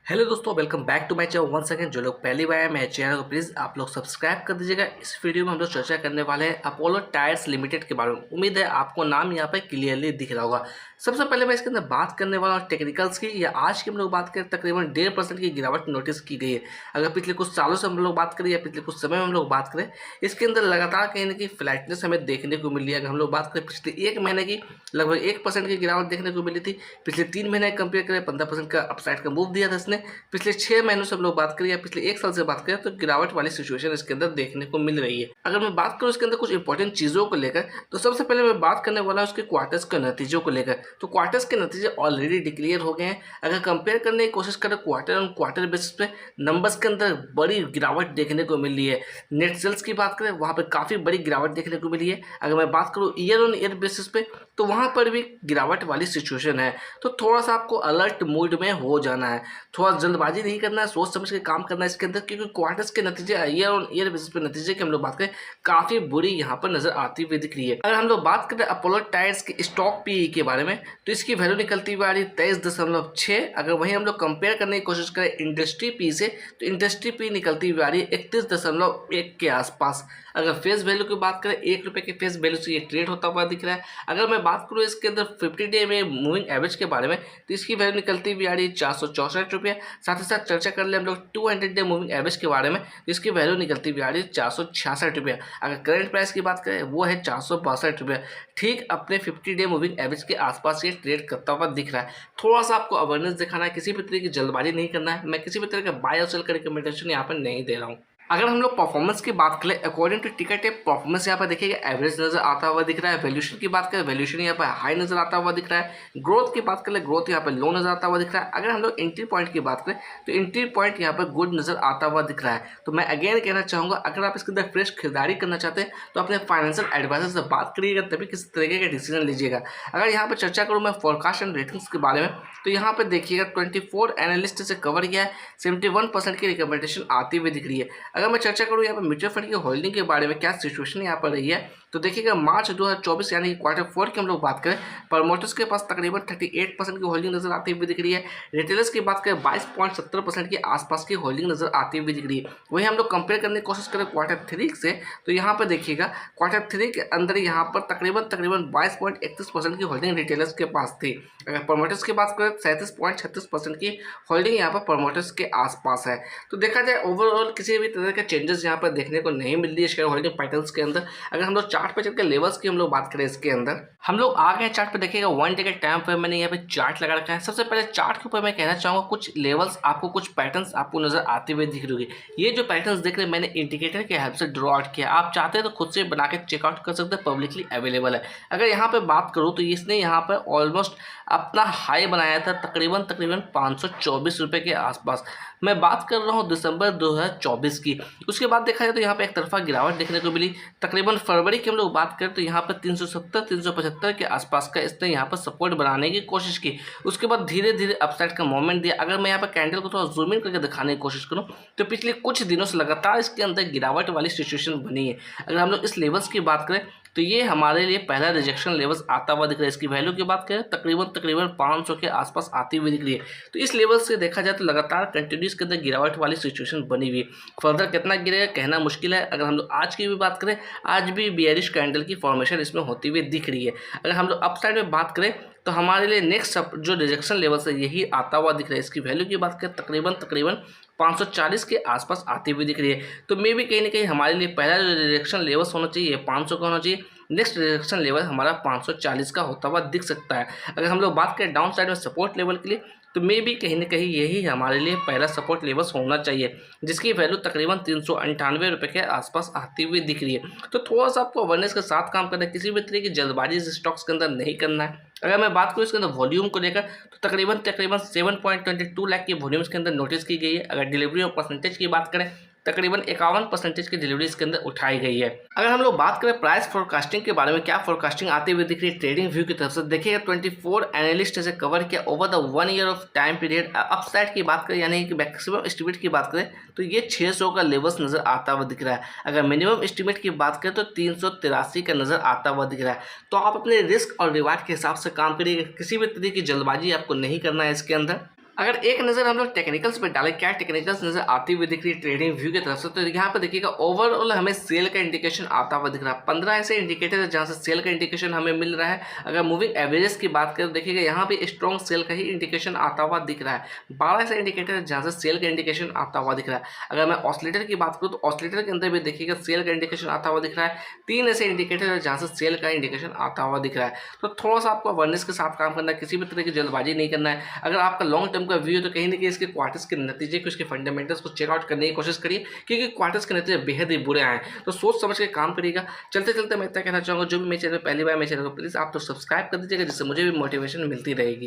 Hello दोस्तों, welcome back to my channel one second. जो लोग पहली बार आए मेरे चैनल को प्लीज़ आप लोग सब्सक्राइब कर दीजिएगा। इस वीडियो में हम लोग चर्चा करने वाले हैं अपोलो टायर्स लिमिटेड के बारे में। उम्मीद है आपको नाम यहाँ पर क्लियरली दिख रहा होगा। सबसे पहले मैं इसके अंदर बात करने वाला हूँ टेक्निकल्स की। या आज की हम लोग बात करें तकरीबन 1.5% की गिरावट नोटिस की गई है। अगर पिछले कुछ सालों से हम लोग बात करें या पिछले कुछ समय में हम लोग बात करें, इसके अंदर लगातार कहीं ना कहीं फ्लैटनेस हमें देखने को मिल रही है। अगर हम लोग बात करें पिछले एक महीने की, लगभग 1% की गिरावट देखने को मिली थी। पिछले 3 महीने कंपेयर करें 15% का अपसाइड का मूव दिया था इसने। पिछले 6 महीनों से हम लोग बात करें या पिछले 1 साल से बात करें तो गिरावट वाली सिचुएशन इसके अंदर देखने को मिल रही है। अगर मैं बात करूं इसके अंदर कुछ इंपॉर्टेंट चीज़ों को लेकर, तो सबसे पहले मैं बात करने वाला हूं उसके क्वार्टर्स के नतीजों को लेकर। तो क्वार्टर्स के नतीजे ऑलरेडी डिक्लेयर हो गए हैं। अगर कंपेयर करने की कोशिश करें क्वार्टर ऑन क्वार्टर बेसिस पे, नंबर्स के अंदर बड़ी गिरावट देखने को मिल रही है। नेट सेल्स की बात करें, वहाँ पर काफ़ी बड़ी गिरावट देखने को मिली है। अगर मैं बात करूँ ईयर ऑन ईयर बेसिस पे, तो वहाँ पर भी गिरावट वाली सिचुएशन है। तो थोड़ा सा आपको अलर्ट मूड में हो जाना है, थोड़ा जल्दबाजी नहीं करना है, सोच समझ के काम करना है इसके अंदर। क्योंकि क्वार्टर्स के नतीजे ईयर ऑन ईयर बेसिस पे नतीजे की हम लोग बात करें, काफ़ी बुरी यहाँ पर नजर आती हुई दिख रही है। अगर हम लोग बात करें अपोलो टायर्स की स्टॉक पीई के बारे में, तो इसकी वैल्यू निकलती हुई आ रही 23.6। अगर वहीं हम लोग कंपेयर करने की कोशिश करें इंडस्ट्री पी से, तो इंडस्ट्री पी निकलती हुई आ रही है 31.1 के आसपास। अगर फेस वैल्यू की बात करें, 1 रुपये के फेस वैल्यू से ये ट्रेड होता हुआ दिख रहा है। अगर मैं बात करूँ इसके अंदर 50 डे में मूविंग एवरेज के बारे में, तो इसकी वैल्यू निकलती हुई आ रही है 464 रुपये। साथ ही साथ चर्चा कर ले हम लोग 200 डे मूविंग एवरेज के बारे में, तो इसकी वैल्यू निकलती हुई आ रही है 466 रुपये। अगर करंट प्राइस की बात करें, वो है 462 रुपये। ठीक अपने 50 डे मूविंग एवरेज के आसपास ये ट्रेड करता हुआ दिख रहा है। थोड़ा सा आपको अवेयरनेस दिखाना है, किसी भी तरह की जल्दबाजी नहीं करना है। मैं किसी भी तरह का बाय और सेल का रिकमेंडेशन यहाँ पर नहीं दे रहा हूँ। अगर हम लोग परफॉर्मेंस की बात करें, according to ticker tape performance यहाँ पर देखिएगा एवरेज नजर आता हुआ दिख रहा है। वैल्यूएशन की बात करें, वैल्यूएशन यहाँ पर हाई नजर आता हुआ दिख रहा है। ग्रोथ की बात करें, ग्रोथ यहाँ पर लो नजर आता हुआ दिख रहा है। अगर हम लोग एंट्री पॉइंट की बात करें, तो एंट्री पॉइंट यहाँ पर गुड नजर आता हुआ दिख रहा है। तो मैं अगेन कहना चाहूँगा, अगर आप इसके अंदर फ्रेश खरीदारी करना चाहते हैं, तो अपने फाइनेंशियल एडवाइजर से बात करिएगा, तभी किसी तरीके का डिसीजन लीजिएगा। अगर यहाँ पर चर्चा करूँ मैं फोरकास्ट एंड रेटिंग्स के बारे में, तो यहाँ पर देखिएगा 24 एनालिस्ट से कवर किया है, 71% की रिकमेंडेशन आती हुई दिख रही है। अगर मैं चर्चा करूँ म्यूचुअल फंड की होल्डिंग के बारे में क्या सिचुएशन यहाँ पर रही है, तो देखिएगा मार्च 2024 यानी कि क्वार्टर 4 की हम लोग बात करें, प्रमोटर्स के पास तकरीबन 38% की होल्डिंग नजर आती हुई दिख रही है। रिटेलर्स की बात करें 22.70% के आसपास की होल्डिंग नजर आती हुई दिख रही है। वही हम लोग कंपेयर करने की कोशिश करें क्वार्टर 3 से, तो यहाँ पर देखिएगा क्वार्टर 3 के अंदर यहाँ पर तकरीबन 22.31% की होल्डिंग रिटेलर्स के पास थी। अगर प्रमोटर्स की बात करें 37.36% की होल्डिंग यहाँ पर प्रमोटर्स के आसपास है। तो देखा जाए ओवरऑल किसी भी तरह के चेंजेस यहाँ पर देखने को नहीं मिल रही है शेयर होल्डिंग पैटर्न्स के अंदर। अगर हम लोग चार्ट पे चल के लेवल्स की हम लोग बात करें, इसके अंदर हम लोग आ गए चार्ट पे, देखिएगा 1 डे के टाइम पे मैंने यहाँ पे चार्ट लगा रखा है। सबसे पहले चार्ट के ऊपर मैं कहना चाहूँगा, कुछ लेवल्स आपको, कुछ पैटर्न्स आपको नजर आते हुए दिख रही होगी। ये जो पैटर्न्स देख रहे हैं, मैंने इंडिकेटर के हेल्प से ड्रॉ आउट किया। आप चाहते हैं तो खुद से बना के चेकआउट कर सकते हैं, पब्लिकली अवेलेबल है। अगर यहाँ पे बात करूँ, तो इसने यहाँ पर ऑलमोस्ट अपना हाई बनाया था तकरीबन 524 रुपये के आसपास। मैं बात कर रहा हूँ दिसंबर 2024 की। उसके बाद देखा जाए तो यहाँ पे एक तरफा गिरावट देखने को मिली। तकरीबन फरवरी की हम लोग बात करें, तो यहाँ पर 370-375 के आसपास का इसने यहाँ पर सपोर्ट बनाने की कोशिश की। उसके बाद धीरे धीरे अपसाइड का मोमेंट दिया। अगर मैं यहाँ पर कैंडल को थोड़ा जूम इन करके दिखाने की कोशिश करूँ, तो पिछले कुछ दिनों से लगातार इसके अंदर गिरावट वाली सिचुएशन बनी है। अगर हम लोग इस लेवल्स की बात करें, तो ये हमारे लिए पहला रिजेक्शन लेवल्स आता हुआ दिख रहा है। इसकी वैल्यू की बात करें, तकरीबन 500 के आसपास आती हुई दिख रही है। तो इस लेवल से देखा जाए तो लगातार कंटिन्यूस के अंदर गिरावट वाली सिचुएशन बनी हुई है। फर्दर कितना गिरेगा कहना मुश्किल है। अगर हम लोग आज की भी बात करें, आज भी बियरिश कैंडल की फॉर्मेशन इसमें होती हुई दिख रही है। अगर हम लोग अपसाइड में बात करें, तो हमारे लिए नेक्स्ट जो रिजेक्शन लेवल्स है, यही आता हुआ दिख रहा है। इसकी वैल्यू की बात करें, तकरीबन 540 के आसपास आती हुई दिख रही है। तो मे भी कहीं ना कहीं हमारे लिए पहला जो रिजेक्शन लेवल्स होना चाहिए 500 का होना चाहिए। नेक्स्ट रिजेक्शन लेवल हमारा 540 का होता हुआ दिख सकता है। अगर हम लोग बात करें डाउन साइड में सपोर्ट लेवल के लिए, तो मे भी कहीं ना कहीं यही हमारे लिए पहला सपोर्ट लेवल्स होना चाहिए, जिसकी वैल्यू तकरीबन 398 रुपये के आसपास आती हुई दिख रही है। तो थोड़ा सा आपको अवेयरनेस के साथ काम करना है, किसी भी तरह की जल्दबाजी से स्टॉक्स के अंदर नहीं करना है। अगर मैं बात करूँ इसके अंदर वॉल्यूम को लेकर, तो तकरीबन 7.22 लाख की वॉल्यूम्स के अंदर नोटिस की गई है। अगर डिलीवरी और परसेंटेज की बात करें, तकरीबन 51% की डिलीवरी इसके अंदर उठाई गई है। अगर हम लोग बात करें प्राइस फोरकास्टिंग के बारे में, क्या फोरकास्टिंग आती हुई दिख रही है ट्रेडिंग व्यू की तरफ से, देखिएगा 24 एनालिस्ट से कवर किया over the 1 year of time period. Upside की बात करें यानी कि मैक्सिमम एस्टिमेट की बात करें, तो ये 600 का लेवल्स नजर आता हुआ दिख रहा है। अगर मिनिमम एस्टिमेट की बात करें, तो 383 का नजर आता हुआ दिख रहा है। तो आप अपने रिस्क और रिवार्ड के हिसाब से काम करिएगा, किसी भी तरह की जल्दबाजी आपको नहीं करना है इसके अंदर। अगर एक नज़र हम लोग टेक्निकल्स पे डालें, क्या टेक्निकल्स नज़र आती हुई दिख रही है ट्रेडिंग व्यू की तरफ से, तो यहाँ पर देखिएगा ओवरऑल हमें सेल का इंडिकेशन आता हुआ दिख रहा है। 15 ऐसे इंडिकेटर है जहाँ से सेल का इंडिकेशन हमें मिल रहा है। अगर मूविंग एवरेजेस की बात करें तो देखिएगा यहाँ पे स्ट्रॉन्ग सेल का ही इंडिकेशन आता हुआ दिख रहा है। 12 ऐसे इंडिकेटर है जहाँ से सेल का इंडिकेशन आता हुआ दिख रहा है। अगर मैं ऑसिलेटर की बात करूँ तो ऑसिलेटर के अंदर भी देखिएगा सेल का इंडिकेशन आता हुआ दिख रहा है। 3 ऐसे इंडिकेटर है जहाँ से सेल का इंडिकेशन आता हुआ दिख रहा है। तो थोड़ा सा आपको अवेयरनेस के साथ काम करना है, किसी भी तरह की जल्दबाजी नहीं करना है। अगर आपका लॉन्ग टर्म का व्यू है तो कहीं ना कहीं इसके क्वार्टर्स के नतीजे को, इसके फंडामेंटल्स को चेकआउट करने की कोशिश करिए, क्योंकि क्वार्टर्स के नतीजे बेहद ही बुरे आए। तो सोच समझ के काम करिएगा। चलते चलते मैं इतना कहना चाहूँगा, जो भी मेरे चैनल पहली बार मेरे चैनल को प्लीज़ आप तो सब्सक्राइब कर दीजिएगा, जिससे मुझे भी मोटिवेशन मिलती रहेगी।